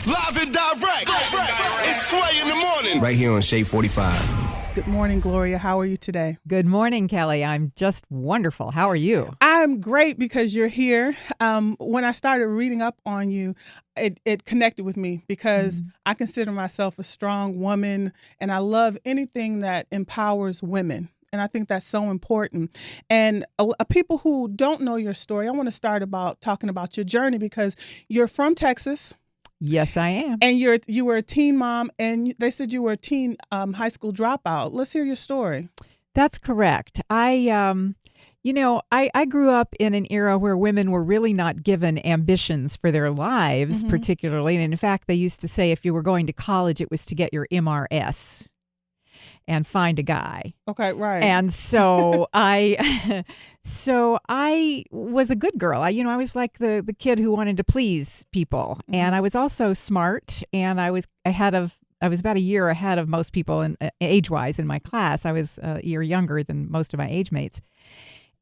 Live and direct. It's Sway in the morning. Right here on Shade 45. Good morning, Gloria. How are you today? Good morning, Kelly. I'm just wonderful. How are you? I'm great because you're here. When I started reading up on you, it connected with me because I consider myself a strong woman, and I love anything that empowers women. And I think that's so important. And people who don't know your story, I want to start talking about your journey because you're from Texas. Yes, I am. And you were a teen mom, and they said you were a teen high school dropout. Let's hear your story. That's correct. I grew up in an era where women were really not given ambitions for their lives, particularly. And in fact, they used to say if you were going to college, it was to get your MRS and find a guy. Okay, right. And so I was a good girl. I was like the kid who wanted to please people. And I was also smart, and I was about a year ahead of most people age-wise in my class. I was a year younger than most of my age mates.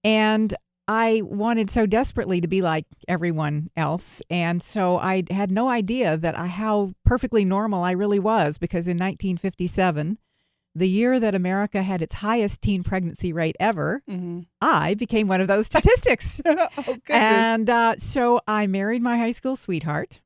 And I wanted so desperately to be like everyone else. And so I had no idea how perfectly normal I really was, because in 1957, the year that America had its highest teen pregnancy rate ever, I became one of those statistics. And so I married my high school sweetheart,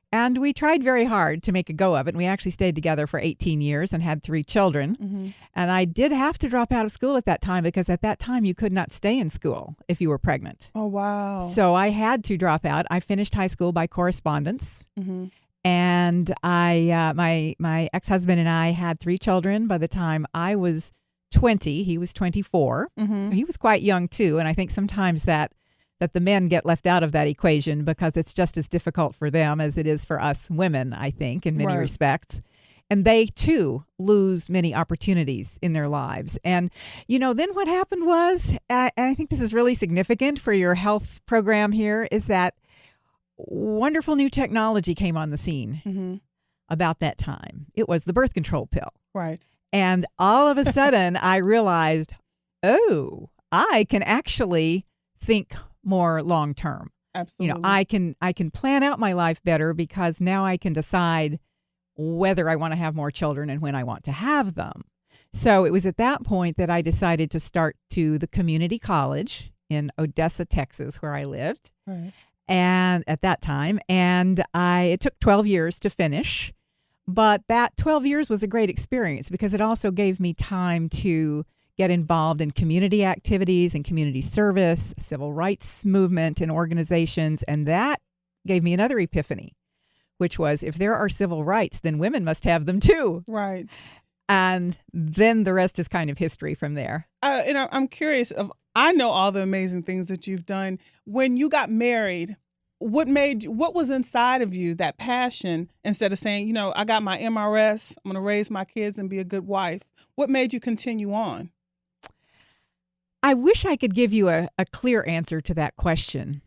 and we tried very hard to make a go of it. And we actually stayed together for 18 years and had 3 children. And I did have to drop out of school at that time, because at that time you could not stay in school if you were pregnant. Oh, wow. So I had to drop out. I finished high school by correspondence. And my ex-husband and I had 3 children by the time I was 20. He was 24. So he was quite young too. And I think sometimes that the men get left out of that equation because it's just as difficult for them as it is for us women, I think, in many respects. And they too lose many opportunities in their lives. And, then what happened was, and I think this is really significant for your health program here, is that wonderful new technology came on the scene about that time. It was the birth control pill. Right. And all of a sudden I realized, I can actually think more long term. Absolutely. I can plan out my life better, because now I can decide whether I want to have more children and when I want to have them. So it was at that point that I decided to start to the community college in Odessa, Texas, where I lived. Right. And at that time, it took 12 years to finish, but that 12 years was a great experience because it also gave me time to get involved in community activities and community service, civil rights movement and organizations. And that gave me another epiphany, which was, if there are civil rights, then women must have them too. Right. And then the rest is kind of history from there. I'm curious I know all the amazing things that you've done. When you got married, what was inside of you, that passion, instead of saying, I got my MRS, I'm going to raise my kids and be a good wife? What made you continue on? I wish I could give you a clear answer to that question.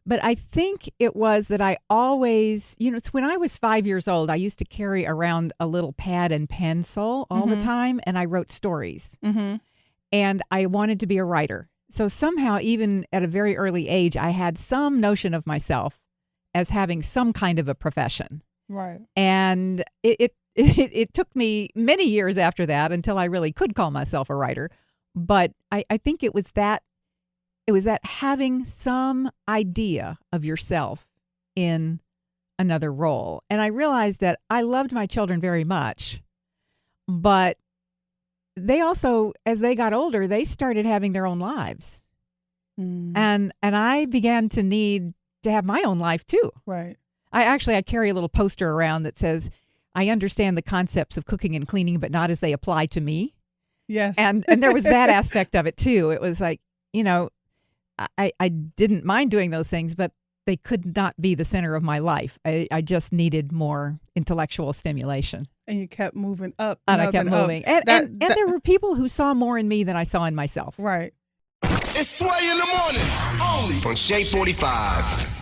But I think it was that I always, it's when I was 5 years old, I used to carry around a little pad and pencil all the time, and I wrote stories. And I wanted to be a writer. So somehow, even at a very early age, I had some notion of myself as having some kind of a profession. Right. And it took me many years after that until I really could call myself a writer. But I think it was that having some idea of yourself in another role. And I realized that I loved my children very much, but they also, as they got older, they started having their own lives. And I began to need to have my own life too. Right. I carry a little poster around that says, I understand the concepts of cooking and cleaning, but not as they apply to me. Yes. And there was that aspect of it too. It was like, I didn't mind doing those things, but they could not be the center of my life. I just needed more intellectual stimulation. And you kept moving up. And I kept moving. And there were people who saw more in me than I saw in myself. Right. It's Sway in the morning, only on Shade 45.